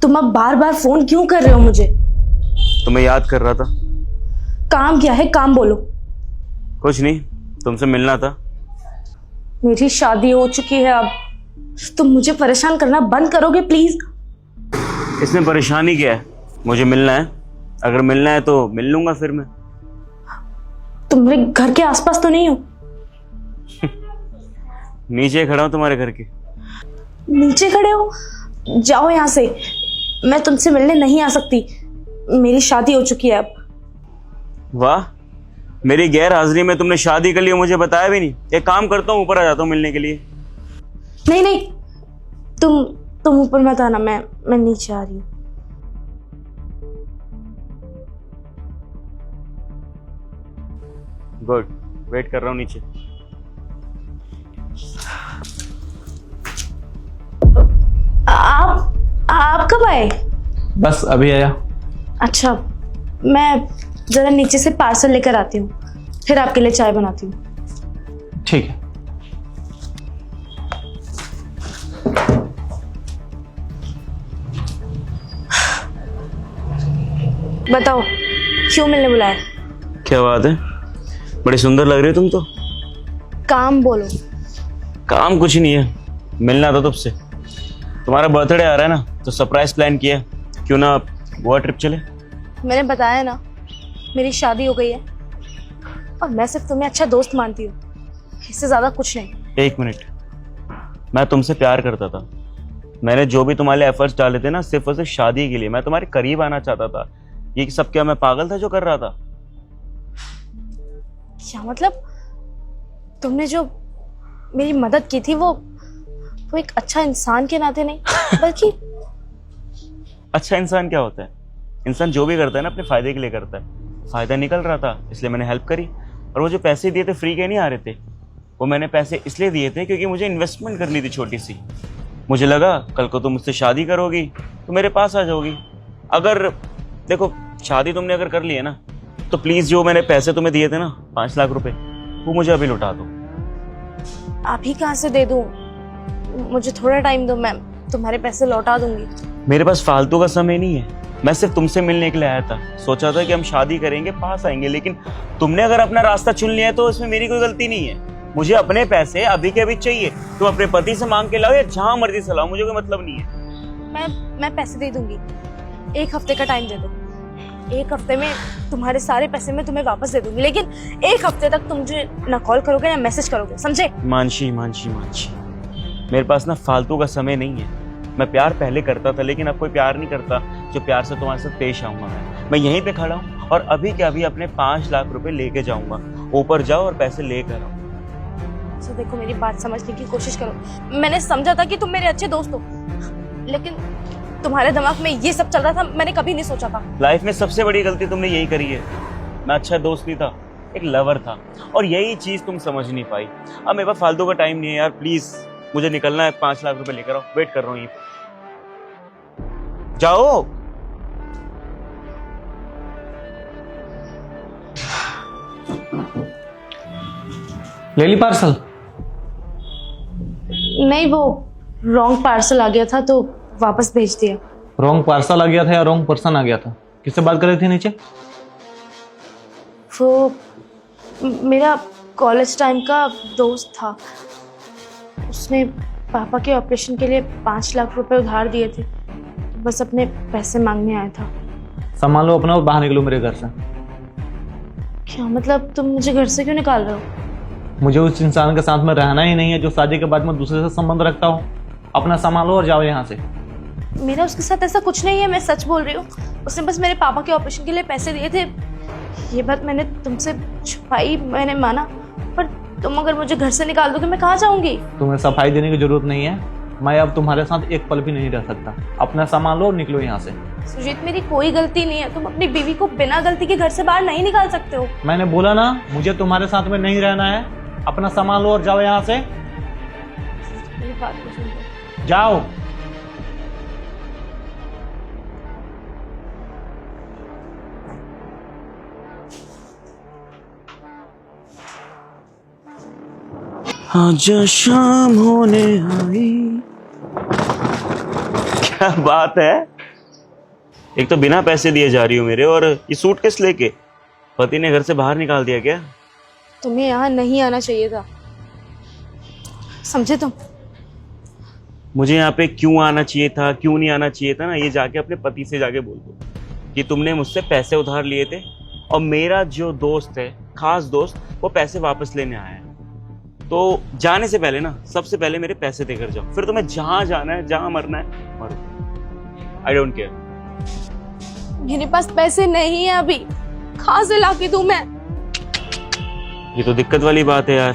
तुम अब बार बार फोन क्यों कर रहे हो मुझे? तुम्हें याद कर रहा था। काम क्या है, काम बोलो। कुछ नहीं, तुमसे मिलना था। मेरी शादी हो चुकी है, अब तुम मुझे परेशान करना बंद करोगे प्लीज? इसमें परेशानी क्या है? मुझे मिलना है, अगर मिलना है तो मिल लूंगा फिर मैं। तुम मेरे घर के आसपास तो नहीं हो? नीचे खड़ा हूं तुम्हारे घर के। नीचे खड़े हो? जाओ यहाँ से, मैं तुमसे मिलने नहीं आ सकती। मेरी शादी हो चुकी है अब। वाह, मेरी गैर हाजिरी में तुमने शादी कर ली और मुझे बताया भी नहीं। एक काम करता हूँ, ऊपर आ जाता हूँ मिलने के लिए। नहीं नहीं, तुम ऊपर मत आना, मैं नीचे आ रही हूँ। गुड, वेट कर रहा हूँ नीचे। आप कब आए? बस अभी आया। अच्छा, मैं जरा नीचे से पार्सल लेकर आती हूँ, फिर आपके लिए चाय बनाती हूँ। ठीक है। बताओ, क्यों मिलने बुलाया? क्या बात है, बड़ी सुंदर लग रही हो तुम तो। काम बोलो। काम कुछ नहीं है, मिलना था तुमसे। तुम्हारा बर्थडे आ रहा है ना, तो सरप्राइज प्लान किया, क्यों ना गोवा ट्रिप चले। मैंने बताया ना, मेरी शादी हो गई है और मैं सिर्फ तुम्हें अच्छा दोस्त मानती हूँ, इससे ज्यादा कुछ नहीं। एक मिनट, मैं तुमसे प्यार करता था। मैंने जो भी तुम्हारे एफर्ट्स डाले थे ना, सिर्फ और सिर्फ शादी के लिए। मैं तुम्हारे करीब आना चाहता था। ये सब क्या मैं पागल था जो कर रहा था? क्या मतलब? तुमने जो मेरी मदद की थी वो एक अच्छा इंसान के नाते नहीं, बल्कि अच्छा इंसान क्या होता है? इंसान जो भी करता है ना, अपने फायदे के लिए करता है। फायदा निकल रहा था इसलिए मैंने हेल्प करी। और वो जो पैसे दिए थे फ्री के नहीं आ रहे थे, वो मैंने पैसे इसलिए दिए थे क्योंकि मुझे इन्वेस्टमेंट करनी थी छोटी सी। मुझे लगा कल को तुम मुझसे शादी करोगी तो मेरे पास आ जाओगी। अगर देखो, शादी तुमने अगर कर ली है ना, तो प्लीज जो मैंने पैसे तुम्हें दिए थे ना, 5 लाख रुपए, वो मुझे अभी लौटा दो। अभी कहाँ से दे दूं? मुझे थोड़ा टाइम दो, मैं तुम्हारे पैसे लौटा दूंगी। मेरे पास फालतू का समय नहीं है। मैं सिर्फ तुमसे मिलने के लिए आया था। सोचा था कि हम शादी करेंगे, पास आएंगे, लेकिन तुमने अगर अपना रास्ता चुन लिया है तो इसमें मेरी कोई गलती नहीं है। मुझे अपने पैसे अभी के अभी चाहिए। तुम अपने पति से मांग के लाओ या जहां मर्जी से लाओ, मुझे कोई मतलब नहीं है। मैं पैसे दे दूंगी, 1 हफ्ते का टाइम दे दो। 1 हफ्ते में तुम्हारे सारे पैसे मैं तुम्हें वापस दे दूंगी, लेकिन 1 हफ्ते तक तुम मुझे ना कॉल करोगे ना मैसेज करोगे, समझे? मानसी, मेरे पास ना फालतू का समय नहीं है। मैं प्यार पहले करता था, लेकिन अब कोई प्यार नहीं करता जो प्यार से तुम्हारे साथ पेश आऊंगा। मैं यहीं पे खड़ा हूँ और अभी के अभी अपने 5 लाख रुपए लेके जाऊंगा। ऊपर जाओ और पैसे लेकर आओ। अच्छा देखो, मेरी बात समझने की कोशिश करो। मैंने समझा था कि तुम मेरे अच्छे दोस्त हो, लेकिन तुम्हारे दिमाग में ये सब चल रहा था, मैंने कभी नहीं सोचा था। लाइफ में सबसे बड़ी गलती तुमने यही करी है। मैं अच्छा दोस्त नहीं था, एक लवर था, और यही चीज तुम समझ नहीं पाई। अब मेरे पास फालतू का टाइम नहीं है यार, प्लीज मुझे निकलना है। 5 लाख रुपए लेकर आओ, वेट कर रहा हूँ। जाओ। ले ली पार्सल? नहीं, वो रॉन्ग पार्सल आ गया था तो वापस भेज दिया। रॉन्ग पार्सल आ गया था या रॉन्ग पर्सन आ गया था? किससे बात कर रही थी नीचे? वो मेरा कॉलेज टाइम का दोस्त था। उसने पापा के ऑपरेशन के लिए 5 लाख रुपए उधार दिए थे, बस अपने पैसे मांगने आया था। सामान लो अपना और बाहर निकलो मेरे घर से। क्या मतलब? तुम मुझे घर से क्यों निकाल रहे हो? मुझे उस इंसान के साथ में रहना ही नहीं है जो शादी के बाद में दूसरे से संबंध रखता हो। अपना सामान लो और जाओ यहाँ से। मेरा उसके साथ ऐसा कुछ नहीं है, मैं सच बोल रही हूँ। उसने बस मेरे पापा के ऑपरेशन के लिए पैसे दिए थे। ये बात मैंने तुमसे छुपाई, मैंने माना, पर तुम अगर मुझे घर से निकाल दोगे मैं कहाँ जाऊंगी? तुम्हें सफाई देने की जरूरत नहीं है। मैं अब तुम्हारे साथ एक पल भी नहीं रह सकता। अपना सामान लो और निकलो यहाँ से। सुजीत, मेरी कोई गलती नहीं है। तुम अपनी बीवी को बिना गलती के घर से बाहर नहीं निकाल सकते हो। मैंने बोला ना, मुझे तुम्हारे साथ में नहीं रहना है। अपना सामान लो और जाओ यहाँ से। मेरी बात को सुनो। जाओ। आज शाम होने आई। क्या बात है, एक तो बिना पैसे दिए जा रही हो मेरे, और ये सूट किस लेके? पति ने घर से बाहर निकाल दिया क्या? तुम्हें यहाँ नहीं आना चाहिए था, समझे तुम? मुझे यहाँ पे क्यों आना चाहिए था, क्यों नहीं आना चाहिए था ना, ये जाके अपने पति से जाके बोल दो कि तुमने मुझसे पैसे उधार लिए थे और मेरा जो दोस्त है, खास दोस्त, वो पैसे वापस लेने आया है। तो जाने से पहले ना, सबसे पहले मेरे पैसे देकर जाओ, फिर तुम्हें जहां जाना है, जहां मरना है मरो। I don't care. मेरे पास पैसे नहीं है अभी, कहाँ से लाके दूं मैं? ये तो दिक्कत वाली बात है यार।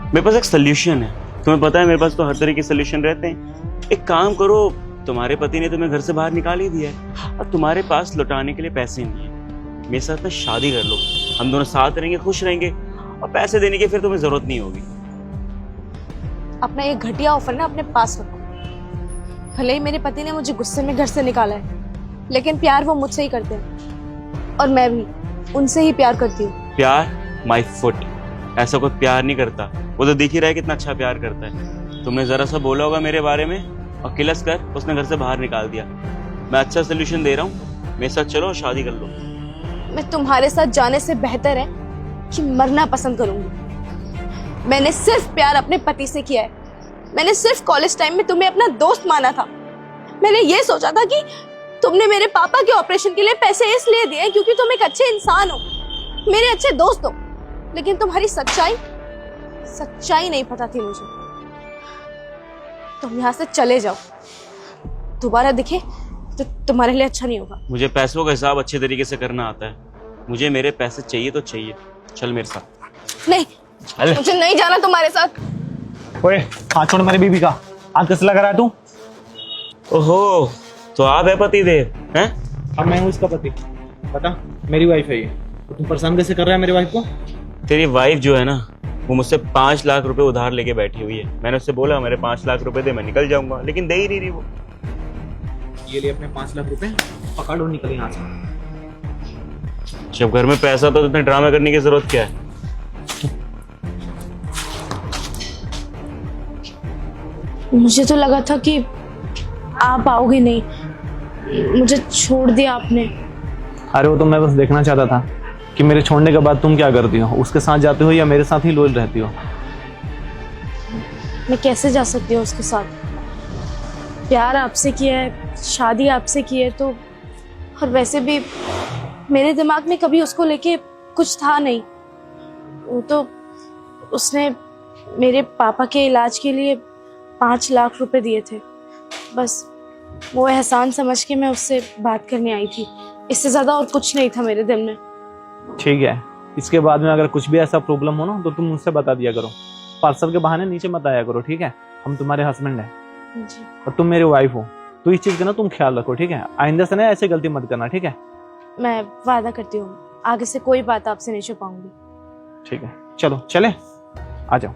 मेरे पास एक सोल्यूशन है, तुम्हें पता है मेरे पास तो हर तरह के सोल्यूशन रहते हैं। एक काम करो, तुम्हारे पति ने तुम्हें घर से बाहर निकाल ही दिया है और तुम्हारे पास लौटाने के लिए पैसे नहीं है। मेरे साथ में शादी कर लो, हम दोनों साथ रहेंगे, खुश रहेंगे, और पैसे देने की फिर तुम्हें जरूरत नहीं होगी। अपना ये घटिया ऑफर ना अपने पास रखो। भले ही मेरे पति ने मुझे गुस्से में घर से निकाला है, लेकिन प्यार वो मुझसे ही करते हैं और मैं भी उनसे ही प्यार करती हूँ। प्यार माय फुट, ऐसा कोई प्यार नहीं करता। वो तो दिख ही रहा है कितना अच्छा प्यार करता है। तुमने जरा सा बोला होगा मेरे बारे में और किलस कर उसने घर से बाहर निकाल दिया। मैं अच्छा सोल्यूशन दे रहा हूँ, मेरे साथ चलो और शादी कर लो। मैं तुम्हारे साथ जाने से बेहतर है कि मरना पसंद करूंगी। मैंने सिर्फ प्यार अपने पति से किया है। मैंने सिर्फ कॉलेज टाइम में तुम्हें अपना दोस्त माना था। मैंने ये सोचा था कि तुमने मेरे पापा के ऑपरेशन के लिए पैसे इसलिए दिए क्योंकि तुम एक अच्छे इंसान हो, मेरे अच्छे दोस्त हो। लेकिन तुम्हारी सच्चाई नहीं पता थी मुझे। तुम यहाँ से चले जाओ, दोबारा दिखे तो तुम्हारे लिए अच्छा नहीं होगा। मुझे पैसों का हिसाब अच्छे तरीके से करना आता है। मुझे मेरे पैसे चाहिए तो चाहिए। चल मेरे साथ। नहीं, मुझे नहीं जाना तुम्हारे साथ। ओए हाथ छोड़ मेरी बीबी का। हाथ कैसे लगा रहा है तू? ओहो, तो आप है पति देव हैं? अब मैं हूँ इसका पति। पता, मेरी वाइफ है ये। तो तुम परेशान कैसे कर रहा है मेरी वाइफ को? तेरी वाइफ जो है ना, वो मुझसे 5 लाख रुपए उधार लेके बैठी हुई है। मैंने उससे बोला मेरे 5 लाख रुपए दे, मैं निकल जाऊंगा, लेकिन दे ही नहीं रही वो। ये लिए अपने 5 लाख रुपए, पकड़ और निकल यहाँ से। जब घर में पैसा तो इतने ड्रामा करने की जरूरत क्या है? मुझे तो लगा था कि आप आओगे नहीं, मुझे छोड़ दिया आपने। अरे वो तो मैं बस देखना चाहता था कि मेरे छोड़ने के बाद तुम क्या करती हो, उसके साथ जाती हो या मेरे साथ ही लॉयल रहती हो। मैं कैसे जा सकती हूँ उसके साथ? प्यार आपसे किया है, शादी आपसे की है, तो और वैसे भी मेरे दिमाग में कभी उसको लेके कुछ था नहीं। वो तो उसने मेरे पापा के इलाज के लिए 5 लाख रुपए दिए थे, बस वो एहसान समझ के मैं उससे बात करने आई थी। इससे ज्यादा और कुछ नहीं था मेरे दिल में। ठीक है, इसके बाद में अगर कुछ भी ऐसा प्रॉब्लम हो ना तो तुम मुझसे बता दिया करो। पार्सल के बहाने नीचे मत आया करो, ठीक है? हम तुम्हारे हस्बैंड हैं जी। और तुम मेरी वाइफ हो, तो इस चीज का ना तुम ख्याल रखो, ठीक है? आइंदा से ना ऐसे गलती मत करना, ठीक है? मैं वादा करती हूँ आगे से कोई बात आपसे नहीं छुपाऊंगी। ठीक है, चलो चले, आ जाओ।